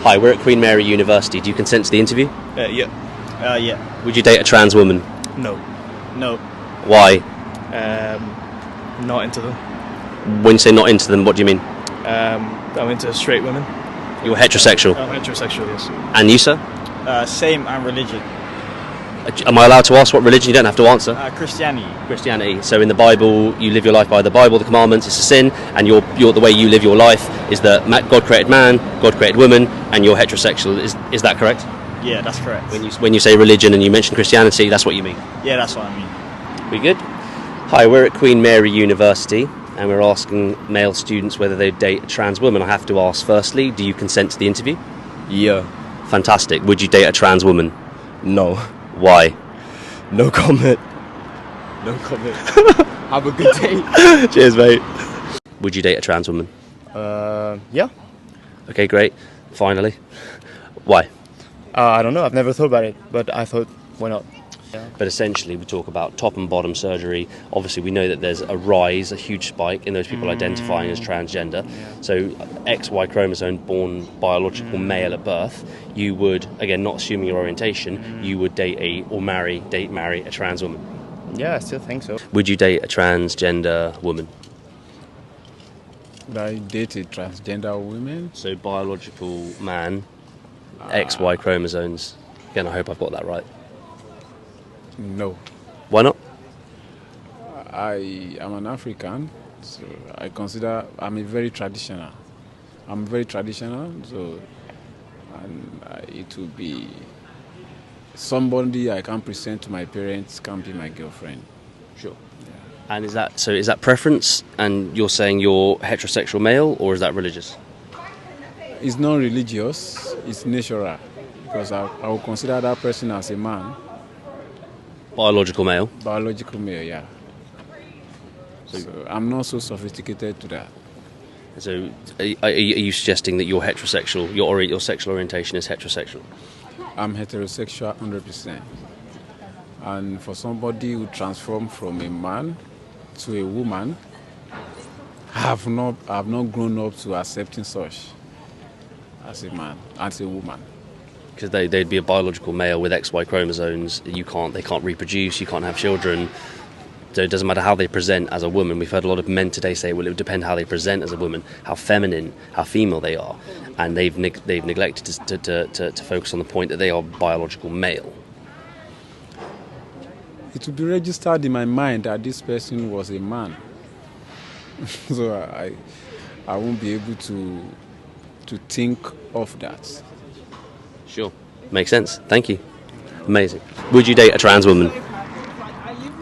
Hi, we're at Queen Mary University. Do you consent to the interview? Yeah. Yeah. Would you date a trans woman? No. No. Why? Not into them. When you say not into them, what do you mean? I'm into straight women. You're heterosexual. I'm heterosexual, yes. And you, sir? Same, and religion. Am I allowed to ask what religion? You don't have to answer. Christianity. Christianity. So in the Bible, you live your life by the Bible, the commandments. It's a sin, and the way you live your life is that God created man, God created woman, and you're heterosexual. Is that correct? Yeah, that's correct. When you say religion and you mention Christianity, that's what you mean? Yeah, that's what I mean. We good? Hi, we're at Queen Mary University, and we're asking male students whether they date a trans woman. I have to ask firstly, do you consent to the interview? Yeah. Fantastic. Would you date a trans woman? No. Why? No comment. No comment. Have a good day. Cheers, mate. Would you date a trans woman? Yeah. Okay, great. Finally. Why? I don't know. I've never thought about it, but I thought, why not? Yeah. But essentially, we talk about top and bottom surgery. Obviously, we know that there's a huge spike in those people identifying as transgender. Yeah. So, XY chromosome born biological male at birth, you would, again, not assuming your orientation, you would marry a trans woman. Yeah, I still think so. Would you date a transgender woman? Would I date a transgender woman? So, biological man, XY chromosomes. Again, I hope I've got that right. No. Why not? I am an African, so I consider I'm very traditional. So it will be somebody I can present to my parents, can be my girlfriend. Sure. Yeah. And is that preference? And you're saying you're heterosexual male, or is that religious? It's not religious. It's natural, because I will consider that person as a man. Biological male? Biological male, yeah. So I'm not so sophisticated to that. So are you suggesting that you're heterosexual, your sexual orientation is heterosexual? I'm heterosexual 100%. And for somebody who transformed from a man to a woman, I have not grown up to accepting such as a man, as a woman. Because they'd be a biological male with XY chromosomes. They can't reproduce, you can't have children. So it doesn't matter how they present as a woman. We've heard a lot of men today say, well, it would depend how they present as a woman, how feminine, how female they are. And they've neglected to focus on the point that they are biological male. It would be registered in my mind that this person was a man. So I won't be able to think of that. Sure. Makes sense. Thank you. Amazing. Would you date a trans woman?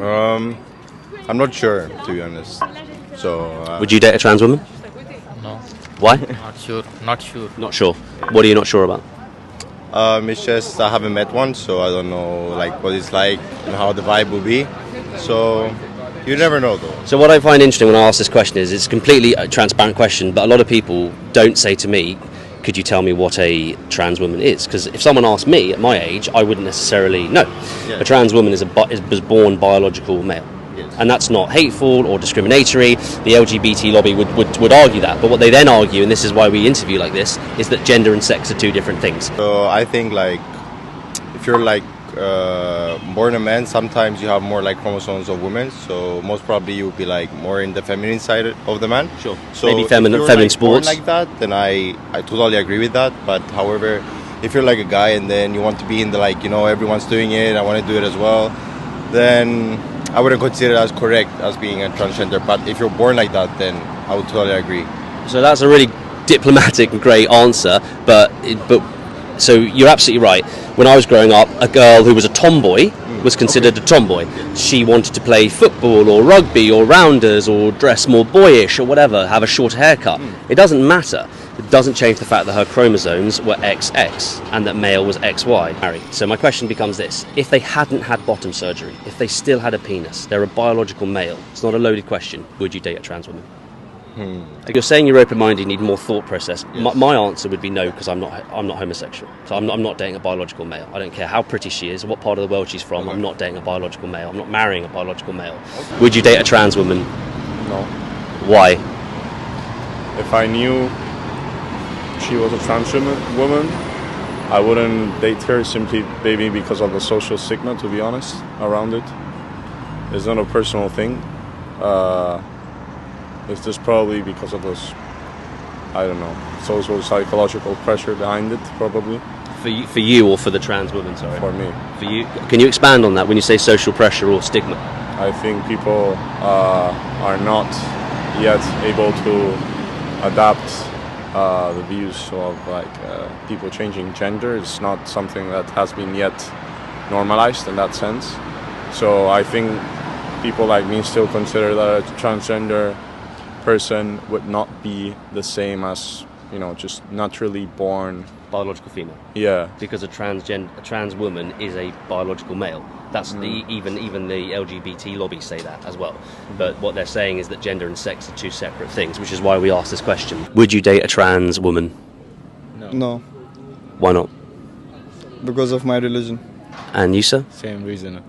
I'm not sure, to be honest. So. Would you date a trans woman? No. Why? Not sure. Not sure. What are you not sure about? It's just I haven't met one, so I don't know what it's like and how the vibe will be. So you never know, though. So what I find interesting when I ask this question is it's completely a transparent question, but a lot of people don't say to me, could you tell me what a trans woman is? Because if someone asked me at my age, I wouldn't necessarily know. Yeah. A trans woman is born biological male. Yes. And that's not hateful or discriminatory. The LGBT lobby would argue that. But what they then argue, and this is why we interview like this, is that gender and sex are two different things. So I think if you're born a man, sometimes you have more chromosomes of women, so most probably you would be more in the feminine side of the man. Sure. So maybe feminine sports. Born like that, then I totally agree with that. But however, if you're a guy and then you want to be in the everyone's doing it, I want to do it as well, then I wouldn't consider it as correct as being a transgender. But if you're born like that, then I would totally agree. So that's a really diplomatic and great answer, but so you're absolutely right. When I was growing up, a girl who was a tomboy was considered a tomboy. She wanted to play football or rugby or rounders or dress more boyish or whatever, have a short haircut. It doesn't matter. It doesn't change the fact that her chromosomes were XX and that male was XY. So my question becomes this. If they hadn't had bottom surgery, if they still had a penis, they're a biological male, it's not a loaded question, would you date a trans woman? You're saying you're open-minded, you need more thought process. Yes. My answer would be no, because I'm not homosexual. So I'm not dating a biological male. I don't care how pretty she is, or what part of the world she's from. I'm not dating a biological male. I'm not marrying a biological male. Would you date a trans woman? No. Why? If I knew she was a trans woman, I wouldn't date her simply maybe because of the social stigma, to be honest, around it. It's not a personal thing. It's just probably because of those, I don't know, social psychological pressure behind it, probably. For you or for the trans woman, sorry? For me. For you. Can you expand on that when you say social pressure or stigma? I think people are not yet able to adapt the views of people changing gender. It's not something that has been yet normalized in that sense. So I think people like me still consider that a transgender person would not be the same as, just naturally born biological female. Yeah. Because a trans woman is a biological male. That's even the LGBT lobbies say that as well. But what they're saying is that gender and sex are two separate things, which is why we asked this question. Would you date a trans woman? No. Why not? Because of my religion. And you, sir? Same reason.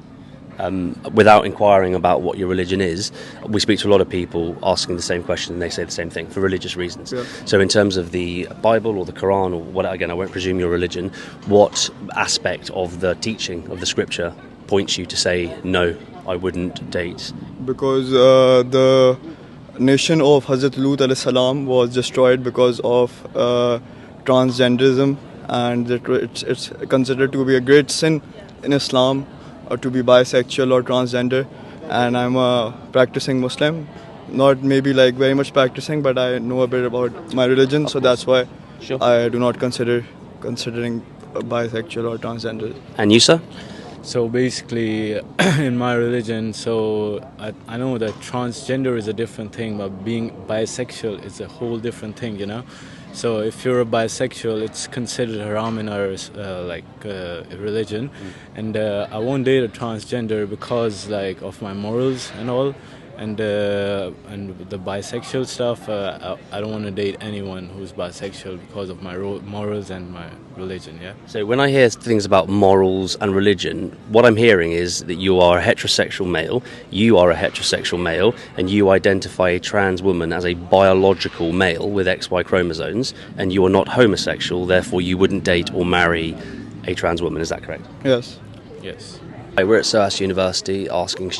Without inquiring about what your religion is, we speak to a lot of people asking the same question, and they say the same thing for religious reasons. Yeah. So in terms of the Bible or the Quran, or what, again, I won't presume your religion, what aspect of the teaching of the scripture points you to say, no, I wouldn't date? Because the nation of Hazrat Lut alayhi salam was destroyed because of transgenderism, and it's considered to be a great sin in Islam to be bisexual or transgender. And I'm a practicing Muslim, not maybe like very much practicing, but I know a bit about my religion, so that's why I do not considering bisexual or transgender. And you, sir? So basically, in my religion, I know that transgender is a different thing, but being bisexual is a whole different thing, So if you're a bisexual, it's considered haram in our religion, and I won't date a transgender because of my morals and all, and the bisexual stuff. I don't want to date anyone who's bisexual because of my morals and my religion. Yeah. So when I hear things about morals and religion, what I'm hearing is that you are a heterosexual male, you are a heterosexual male, and you identify a trans woman as a biological male with XY chromosomes, and you are not homosexual, therefore you wouldn't date or marry a trans woman. Is that correct? Yes. Yes. We're at SOAS University asking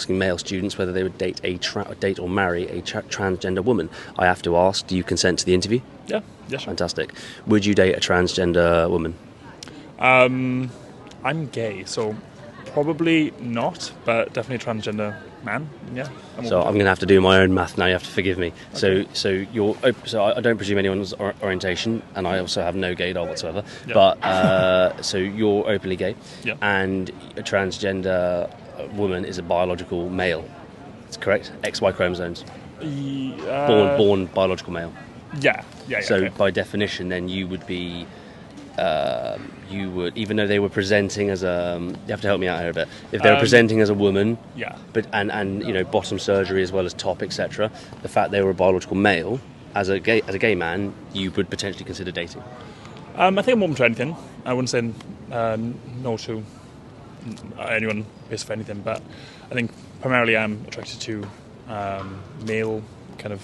male students whether they would date or marry a transgender woman. I have to ask, do you consent to the interview? Yeah, sure. Fantastic. Would you date a transgender woman? I'm gay, so probably not, but definitely a transgender man. Yeah. So I'm going to have to do my own math now. You have to forgive me. Okay. So I don't presume anyone's orientation, and I also have no gaydar whatsoever. Yeah. But so you're openly gay, yeah. And a transgender woman is a biological male. That's correct. XY chromosomes. Born biological male. Yeah. So okay. by definition, then you would be. Even though they were presenting as a, you have to help me out here a bit. If they were presenting as a woman, yeah, but and bottom surgery as well as top, etc. The fact they were a biological male, as a gay man, you would potentially consider dating. I think I'm open to anything. I wouldn't say no to anyone based for anything, but I think primarily I'm attracted to male kind of.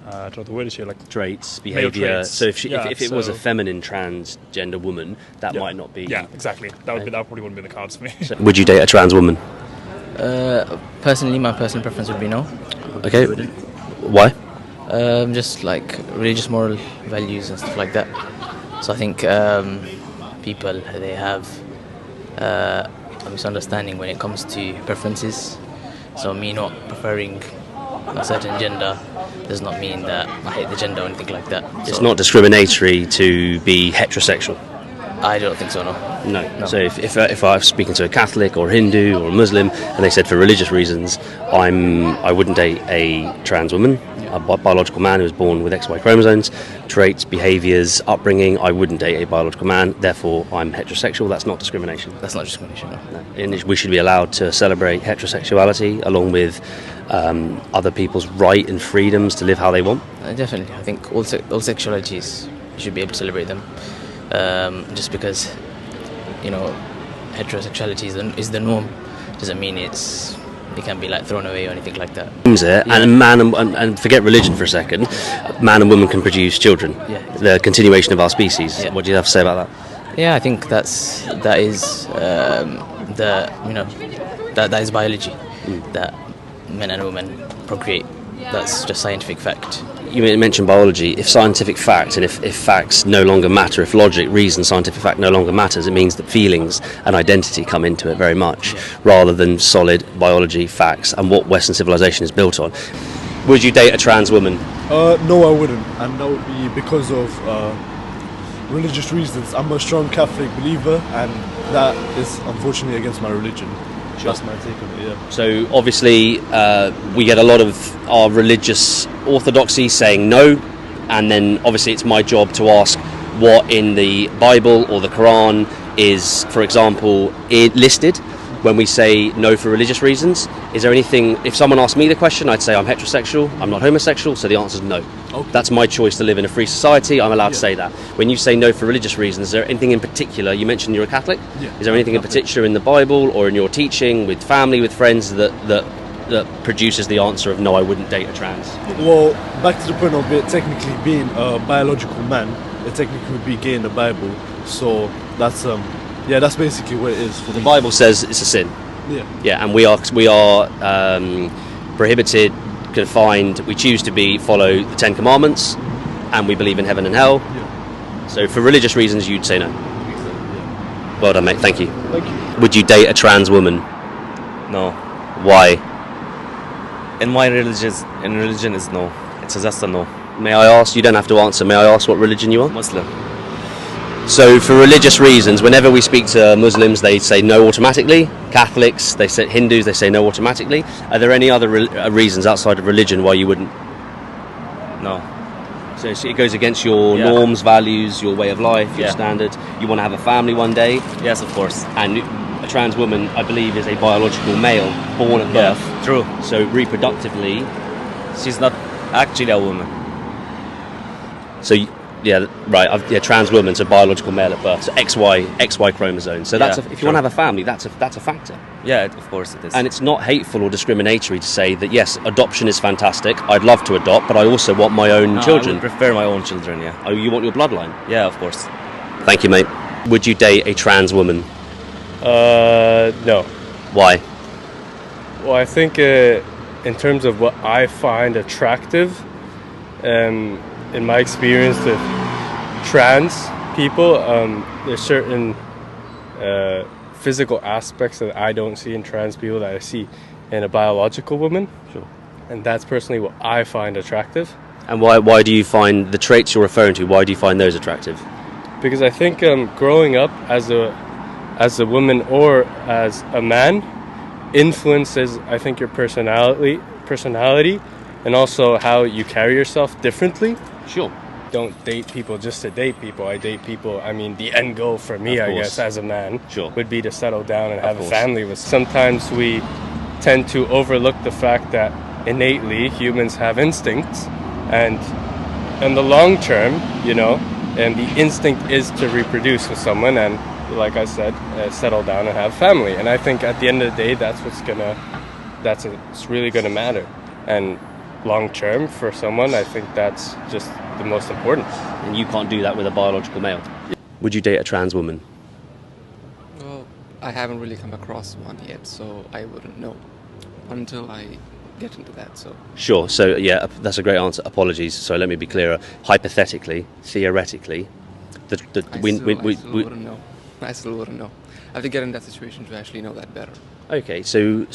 I don't know the word is here, like traits, behaviour. Traits. So if it was a feminine transgender woman, that might not be. Yeah, exactly. That probably wouldn't be the cards for me. So would you date a trans woman? Personally, my personal preference would be no. Okay. Why? Just like religious moral values and stuff like that. So I think people, they have a misunderstanding when it comes to preferences. So me not preferring a certain gender does not mean that I hate the gender or anything like that. It's not discriminatory to be heterosexual. I don't think so, no. No. So if I was speaking to a Catholic or a Hindu or a Muslim, and they said for religious reasons, I wouldn't date a trans woman, a biological man who was born with XY chromosomes, traits, behaviours, upbringing, I wouldn't date a biological man, therefore I'm heterosexual. That's not discrimination. That's not discrimination, no. And we should be allowed to celebrate heterosexuality along with other people's right and freedoms to live how they want. Definitely. I think all sexualities, you should be able to celebrate them. Just because, heterosexuality is the norm doesn't mean it's it can be like thrown away or anything like that. And man and forget religion for a second. Man and woman can produce children. Yeah. The continuation of our species. Yeah. What do you have to say about that? Yeah, I think that is that is biology. That men and women procreate. That's just scientific fact. You mentioned biology. If scientific fact and if facts no longer matter, if logic, reason, scientific fact no longer matters, it means that feelings and identity come into it very much, rather than solid biology, facts, and what Western civilization is built on. Would you date a trans woman? No, I wouldn't, and that would be because of religious reasons. I'm a strong Catholic believer, and that is unfortunately against my religion. Sure. That's my take on it, yeah. So obviously we get a lot of our religious orthodoxy saying no, and then obviously it's my job to ask what in the Bible or the Quran is, for example, listed when we say no for religious reasons. Is there anything, if someone asked me the question, I'd say I'm heterosexual, I'm not homosexual, so the answer is no. Okay. That's my choice to live in a free society, I'm allowed to say that. When you say no for religious reasons, is there anything in particular, you mentioned you're a Catholic, is there anything in particular in the Bible or in your teaching, with family, with friends, that produces the answer of no, I wouldn't date a trans? Well, back to the point of it technically being a biological man, it technically would be gay in the Bible, so that's that's basically what it is for the Bible says it's a sin. Yeah, and we are prohibited, confined. We choose to follow the Ten Commandments, and we believe in heaven and hell. So for religious reasons, you'd say no. Well done, mate. Thank you. Thank you. Would you date a trans woman? No. Why? In my religion is no. It's just a no. May I ask? You don't have to answer. May I ask what religion you are? Muslim. So for religious reasons, whenever we speak to Muslims, they say no automatically. Catholics, they say Hindus, they say no automatically. Are there any other reasons outside of religion why you wouldn't? No. So it goes against your norms, values, your way of life, your standard. You want to have a family one day. Yes, of course. And a trans woman, I believe, is a biological male born at birth. Yeah, true. So reproductively, she's not actually a woman. So trans woman, so biological male at birth, so XY chromosome. So that's if you want to have a family, that's a factor. Yeah, of course it is. And it's not hateful or discriminatory to say that yes, adoption is fantastic. I'd love to adopt, but I also want my own children. I would prefer my own children. Yeah. Oh, you want your bloodline? Yeah, of course. Thank you, mate. Would you date a trans woman? No. Why? Well, I think in terms of what I find attractive, in my experience with trans people, there's certain physical aspects that I don't see in trans people that I see in a biological woman. Sure. And that's personally what I find attractive. And why do you find the traits you're referring to, why do you find those attractive? Because I think growing up as a woman or as a man influences, I think, your personality, and also how you carry yourself differently. Sure. Don't date people just to date people. I date people, I mean, the end goal for me, I guess, as a man, would be to settle down and have a family with. Sometimes we tend to overlook the fact that innately humans have instincts, and in the long term, and the instinct is to reproduce with someone and, like I said, settle down and have family. And I think at the end of the day, it's really gonna matter. And long term for someone, I think that's just the most important. And you can't do that with a biological male. Would you date a trans woman? Well, I haven't really come across one yet, so I wouldn't know until I get into that. So Sure. So yeah, that's a great answer. Apologies. So let me be clearer. Hypothetically, theoretically, I still wouldn't know. I still wouldn't know. I have to get in that situation to actually know that better. Okay. So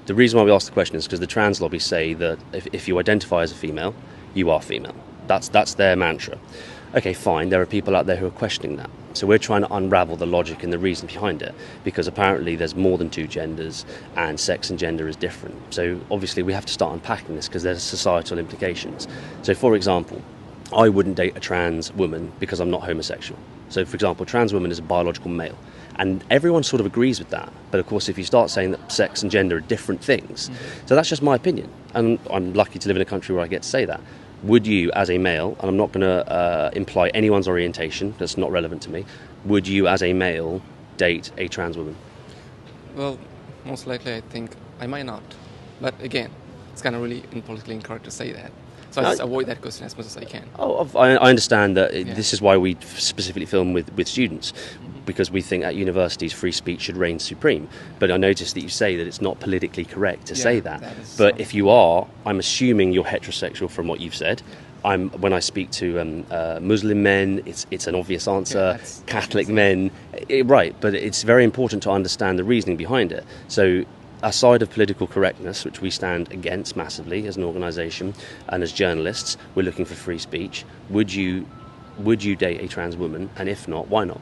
the reason why we ask the question is because the trans lobby say that if you identify as a female, you are female. That's their mantra. Okay, fine. There are people out there who are questioning that. So we're trying to unravel the logic and the reason behind it, because apparently there's more than two genders and sex and gender is different. So obviously we have to start unpacking this because there's societal implications. So for example, I wouldn't date a trans woman because I'm not homosexual. So for example, a trans woman is a biological male. And everyone sort of agrees with that. But of course, if you start saying that sex and gender are different things, so that's just my opinion. And I'm lucky to live in a country where I get to say that. Would you, as a male, and I'm not going to imply anyone's orientation, that's not relevant to me, would you, as a male, date a trans woman? Well, most likely I think I might not. But again, it's kind of really politically incorrect to say that. So I just avoid that question as much as I can. I understand that this is why we specifically film with students, because we think at universities free speech should reign supreme. But I noticed that you say that it's not politically correct to say that. But if you are, I'm assuming you're heterosexual from what you've said. When I speak to Muslim men, it's an obvious answer. Catholic men, right? But it's very important to understand the reasoning behind it. So, aside of political correctness, which we stand against massively as an organisation and as journalists, we're looking for free speech. Would you date a trans woman? And if not, why not?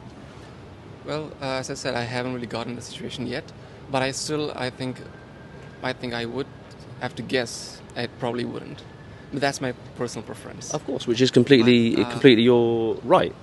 Well, as I said, I haven't really gotten the situation yet, but I think I would. Have to guess, I probably wouldn't. But that's my personal preference. Of course, which is completely your right.